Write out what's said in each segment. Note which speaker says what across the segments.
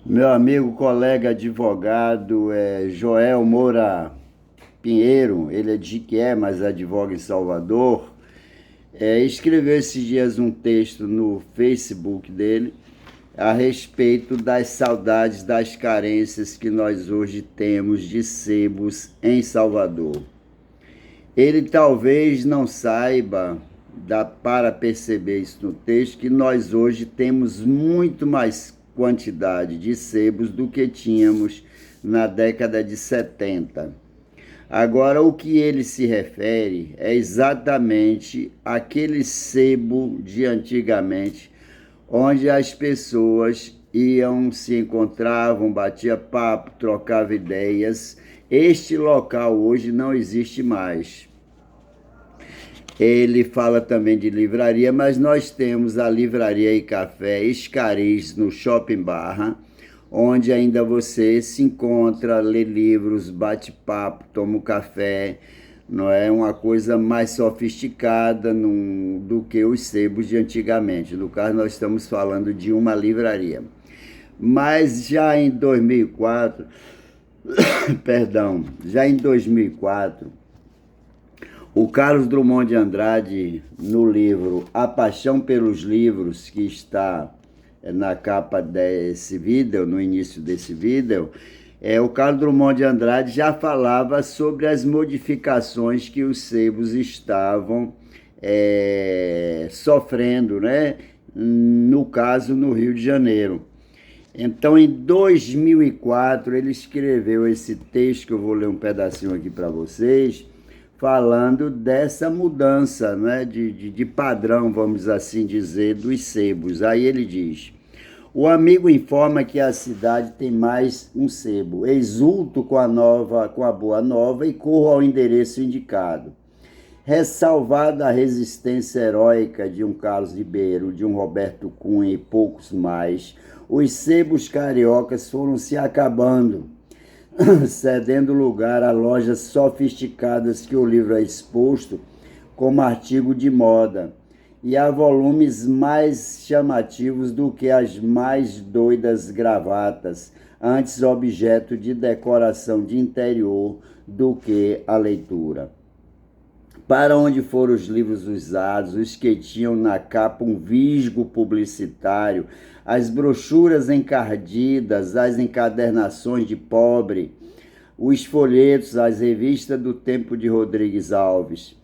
Speaker 1: Meu amigo, colega advogado Joel Moura Pinheiro, ele é de Jiquié, mas advoga em Salvador, escreveu esses dias um texto no Facebook dele a respeito das saudades, das carências que nós hoje temos de sebos em Salvador. Ele talvez não saiba, dá para perceber isso no texto, que nós hoje temos muito mais quantidade de sebos do que tínhamos na década de 70. Agora, o que ele se refere é exatamente aquele sebo de antigamente, onde as pessoas iam, se encontravam, batia papo, trocava ideias. Este local hoje não existe mais. Ele fala também de livraria, mas nós temos a livraria e café Escariz no Shopping Barra, onde ainda você se encontra, lê livros, bate papo, toma um café. Não é uma coisa mais sofisticada do que os sebos de antigamente. No caso, nós estamos falando de uma livraria. Mas já em 2004, perdão, já em 2004, o Carlos Drummond de Andrade, no livro A Paixão pelos Livros, que está na capa desse vídeo, no início desse vídeo, o Carlos Drummond de Andrade já falava sobre as modificações que os sebos estavam sofrendo, né? No caso, no Rio de Janeiro. Então, em 2004, ele escreveu esse texto, que eu vou ler um pedacinho aqui para vocês, falando dessa mudança, né, de padrão, vamos assim dizer, dos sebos. Aí ele diz: o amigo informa que a cidade tem mais um sebo. Exulto com a boa nova e corro ao endereço indicado. Ressalvada a resistência heróica de um Carlos Ribeiro, de um Roberto Cunha e poucos mais, os sebos cariocas foram se acabando, cedendo lugar a lojas sofisticadas que o livro é exposto como artigo de moda, e há volumes mais chamativos do que as mais doidas gravatas, antes objeto de decoração de interior do que a leitura. Para onde foram os livros usados, os que tinham na capa um visgo publicitário, as brochuras encardidas, as encadernações de pobre, os folhetos, as revistas do tempo de Rodrigues Alves?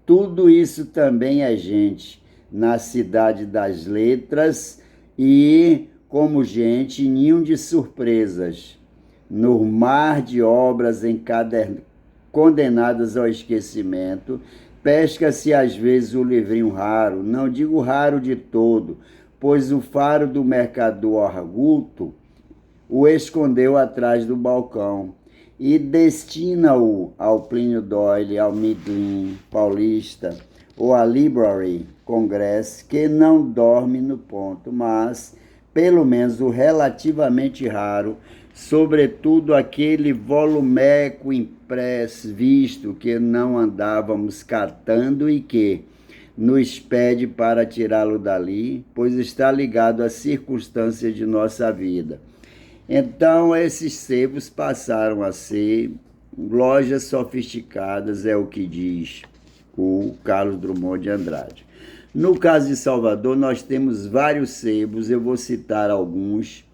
Speaker 1: Tudo isso também é gente, na cidade das letras e, como gente, ninho de surpresas, no mar de obras condenadas ao esquecimento, pesca-se às vezes o livrinho raro, não digo raro de todo, pois o faro do mercador arguto o escondeu atrás do balcão e destina-o ao Plínio Doyle, ao Midlin Paulista ou à Library Congress, que não dorme no ponto, mas, pelo menos, o relativamente raro, sobretudo aquele volumeco impresso, visto que não andávamos catando e que nos pede para tirá-lo dali, pois está ligado à circunstância de nossa vida. Então, esses sebos passaram a ser lojas sofisticadas, é o que diz o Carlos Drummond de Andrade. No caso de Salvador, nós temos vários sebos, eu vou citar alguns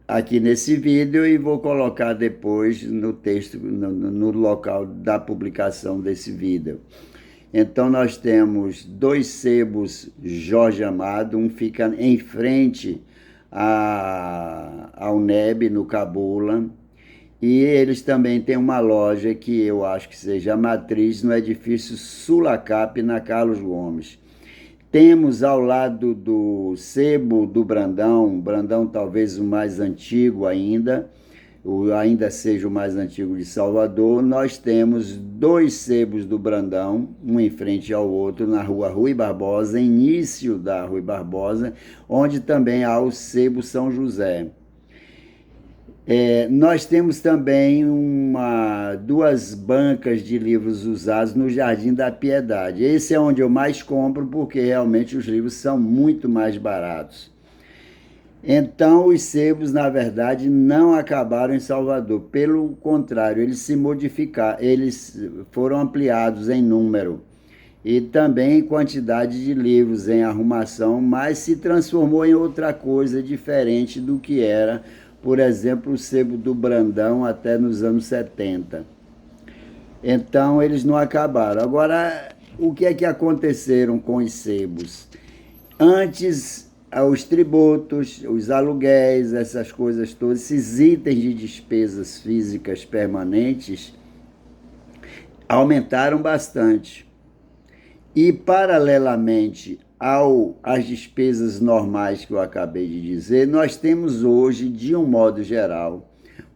Speaker 1: aqui nesse vídeo e vou colocar depois no texto, no local da publicação desse vídeo. Então, nós temos dois sebos Jorge Amado, um fica em frente ao NEB, no Cabula, e eles também têm uma loja que eu acho que seja a matriz no edifício Sulacap, na Carlos Gomes. Temos ao lado do sebo do Brandão talvez o mais antigo ainda seja o mais antigo de Salvador, nós temos dois sebos do Brandão, um em frente ao outro, na rua Rui Barbosa, início da Rui Barbosa, onde também há o sebo São José. Nós temos também duas bancas de livros usados no Jardim da Piedade. Esse é onde eu mais compro, porque realmente os livros são muito mais baratos. Então, os sebos, na verdade, não acabaram em Salvador. Pelo contrário, eles se modificaram, eles foram ampliados em número e também em quantidade de livros, em arrumação, mas se transformou em outra coisa diferente do que era, por exemplo, o sebo do Brandão até nos anos 70. Então, eles não acabaram. Agora, o que é que aconteceram com os sebos? Antes, os tributos, os aluguéis, essas coisas todas, esses itens de despesas físicas permanentes aumentaram bastante. E, paralelamente às despesas normais que eu acabei de dizer, nós temos hoje, de um modo geral,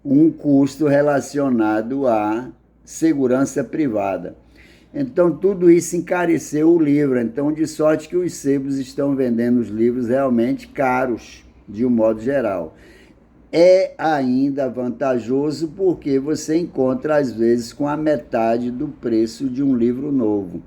Speaker 1: um custo relacionado à segurança privada. Então, tudo isso encareceu o livro. Então, de sorte que os sebos estão vendendo os livros realmente caros, de um modo geral. É ainda vantajoso porque você encontra, às vezes, com a metade do preço de um livro novo.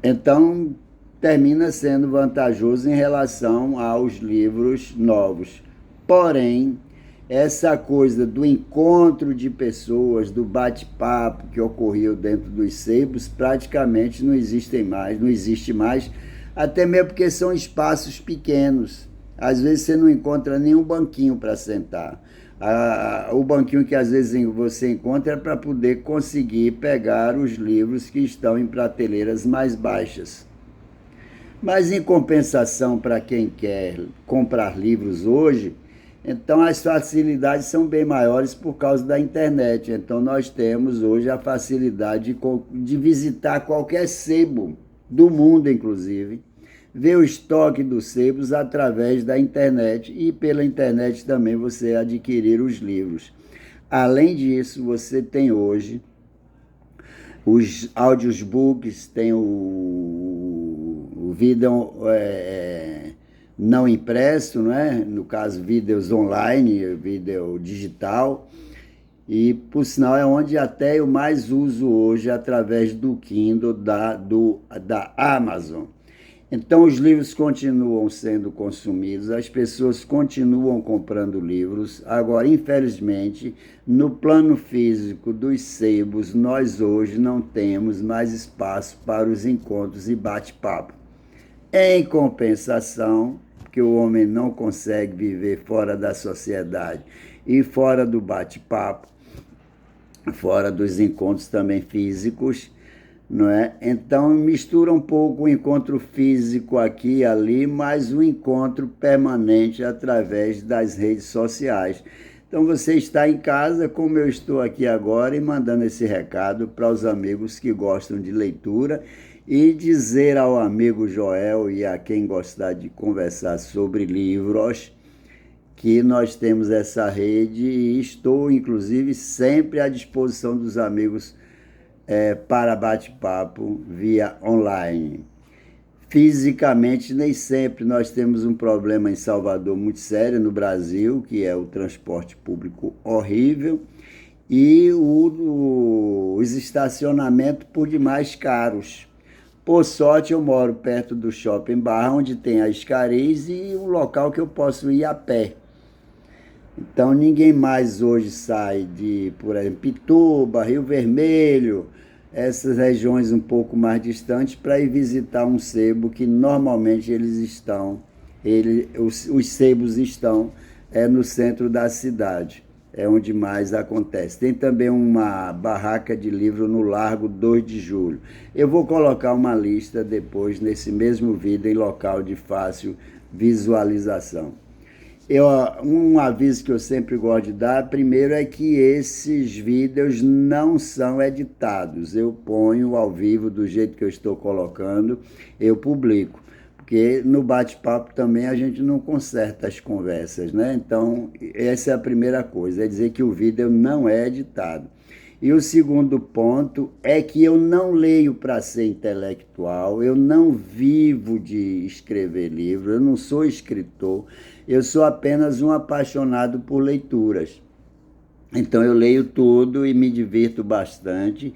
Speaker 1: Então, termina sendo vantajoso em relação aos livros novos. Porém, essa coisa do encontro de pessoas, do bate-papo que ocorreu dentro dos sebos, praticamente não existe mais, até mesmo porque são espaços pequenos. Às vezes você não encontra nenhum banquinho para sentar. O banquinho que às vezes você encontra é para poder conseguir pegar os livros que estão em prateleiras mais baixas. Mas, em compensação, para quem quer comprar livros hoje, então as facilidades são bem maiores por causa da internet. Então, nós temos hoje a facilidade de visitar qualquer sebo do mundo, inclusive, ver o estoque dos sebos através da internet e pela internet também você adquirir os livros. Além disso, você tem hoje os audiobooks, tem o vídeo não impresso, não é? No caso, vídeos online, vídeo digital, e, por sinal, é onde até eu mais uso hoje através do Kindle da Amazon. Então, os livros continuam sendo consumidos, as pessoas continuam comprando livros. Agora, infelizmente, no plano físico dos sebos, nós hoje não temos mais espaço para os encontros e bate-papo. Em compensação, que o homem não consegue viver fora da sociedade e fora do bate-papo, fora dos encontros também físicos, não é? Então mistura um pouco o encontro físico aqui e ali, mas o encontro permanente através das redes sociais. Então você está em casa, como eu estou aqui agora, e mandando esse recado para os amigos que gostam de leitura e dizer ao amigo Joel e a quem gostar de conversar sobre livros que nós temos essa rede e estou, inclusive, sempre à disposição dos amigos para bate-papo via online. Fisicamente, nem sempre nós temos um problema em Salvador muito sério no Brasil, que é o transporte público horrível e os estacionamentos por demais caros. Por sorte, eu moro perto do Shopping Barra, onde tem a Escariz e um local que eu posso ir a pé. Então, ninguém mais hoje sai de, por exemplo, Pituba, Rio Vermelho, essas regiões um pouco mais distantes, para ir visitar um sebo que normalmente os sebos estão no centro da cidade, é onde mais acontece. Tem também uma barraca de livro no Largo 2 de Julho. Eu vou colocar uma lista depois nesse mesmo vídeo em local de fácil visualização. Um aviso que eu sempre gosto de dar, primeiro, é que esses vídeos não são editados. Eu ponho ao vivo do jeito que eu estou colocando, eu publico. Porque no bate-papo também a gente não conserta as conversas, né? Então, essa é a primeira coisa, é dizer que o vídeo não é editado. E o segundo ponto é que eu não leio para ser intelectual, eu não vivo de escrever livro, eu não sou escritor, eu sou apenas um apaixonado por leituras. Então eu leio tudo e me divirto bastante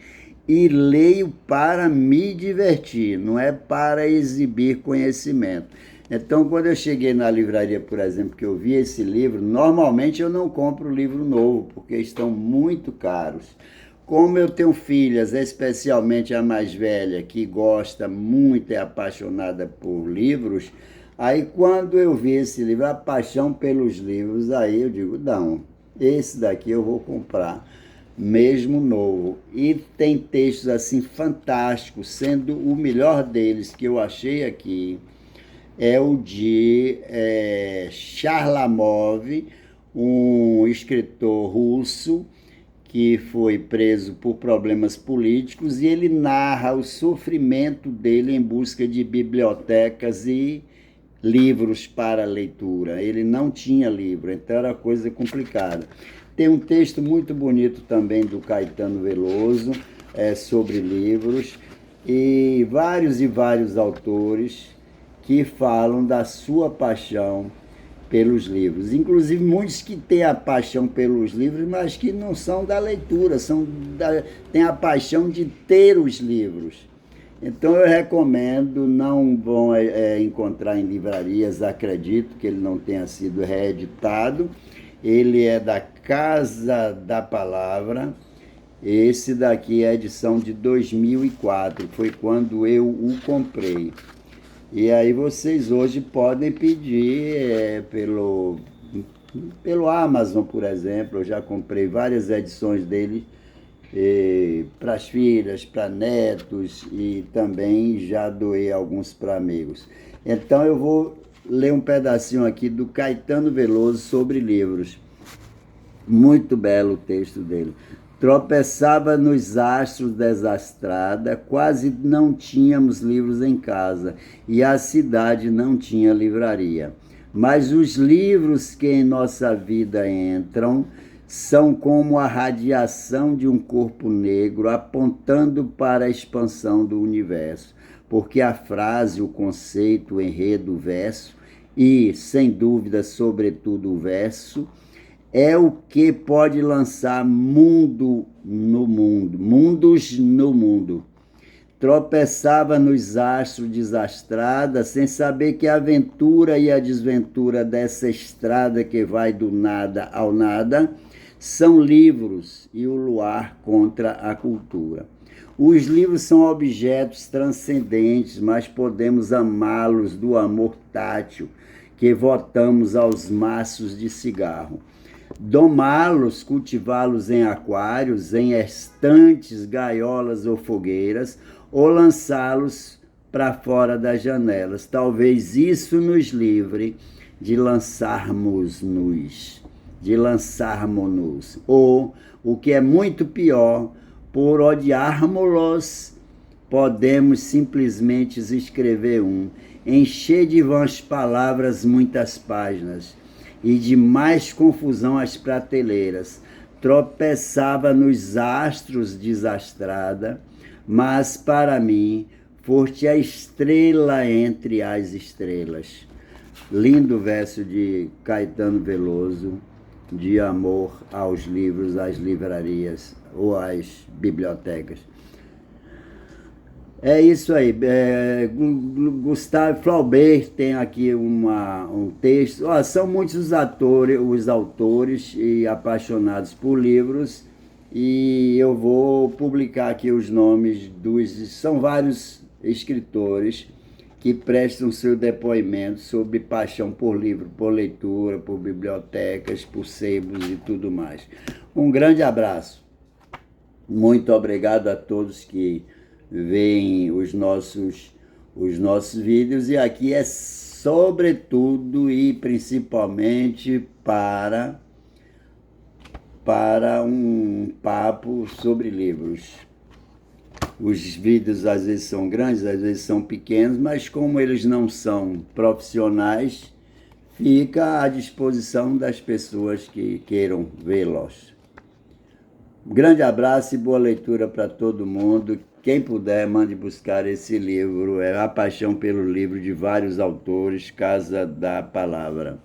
Speaker 1: e leio para me divertir, não é para exibir conhecimento. Então, quando eu cheguei na livraria, por exemplo, que eu vi esse livro, normalmente eu não compro livro novo, porque estão muito caros. Como eu tenho filhas, especialmente a mais velha, que gosta muito, é apaixonada por livros, aí quando eu vi esse livro, A Paixão pelos Livros, aí eu digo, não, esse daqui eu vou comprar, mesmo novo. E tem textos assim fantásticos, sendo o melhor deles que eu achei aqui, é o de Charlamov, um escritor russo, que foi preso por problemas políticos, e ele narra o sofrimento dele em busca de bibliotecas e livros para leitura. Ele não tinha livro, então era coisa complicada. Tem um texto muito bonito também do Caetano Veloso, sobre livros, e vários autores que falam da sua paixão pelos livros. Inclusive, muitos que têm a paixão pelos livros, mas que não são da leitura, têm a paixão de ter os livros. Então, eu recomendo, não vão encontrar em livrarias, acredito que ele não tenha sido reeditado. Ele é da Casa da Palavra. Esse daqui é a edição de 2004, foi quando eu o comprei. E aí vocês hoje podem pedir pelo Amazon, por exemplo. Eu já comprei várias edições dele para as filhas, para netos, e também já doei alguns para amigos. Então eu vou ler um pedacinho aqui do Caetano Veloso sobre livros. Muito belo o texto dele. Tropeçava nos astros desastrada, quase não tínhamos livros em casa, e a cidade não tinha livraria. Mas os livros que em nossa vida entram são como a radiação de um corpo negro apontando para a expansão do universo, porque a frase, o conceito, o enredo, o verso, e, sem dúvida, sobretudo o verso, é o que pode lançar mundos no mundo. Tropeçava nos astros desastrada, sem saber que a aventura e a desventura dessa estrada que vai do nada ao nada são livros e o luar contra a cultura. Os livros são objetos transcendentes, mas podemos amá-los do amor tátil que votamos aos maços de cigarro. Domá-los, cultivá-los em aquários, em estantes, gaiolas ou fogueiras, ou lançá-los para fora das janelas. Talvez isso nos livre de lançarmos-nos, ou, o que é muito pior, por odiarmos-los, podemos simplesmente escrever encher de vãs palavras muitas páginas, e de mais confusão as prateleiras. Tropeçava nos astros desastrada, mas para mim foste a estrela entre as estrelas. Lindo verso de Caetano Veloso, de amor aos livros, às livrarias ou às bibliotecas. É isso aí. Gustave Flaubert tem aqui um texto. São muitos os autores e apaixonados por livros, e eu vou publicar aqui os nomes são vários escritores que prestam seu depoimento sobre paixão por livro, por leitura, por bibliotecas, por sebos e tudo mais. Um grande abraço. Muito obrigado a todos que veem os nossos vídeos, e aqui é sobretudo e principalmente para um papo sobre livros. Os vídeos às vezes são grandes, às vezes são pequenos, mas como eles não são profissionais, fica à disposição das pessoas que queiram vê-los. Um grande abraço e boa leitura para todo mundo. Quem puder, mande buscar esse livro. É A Paixão pelo Livro, de vários autores, Casa da Palavra.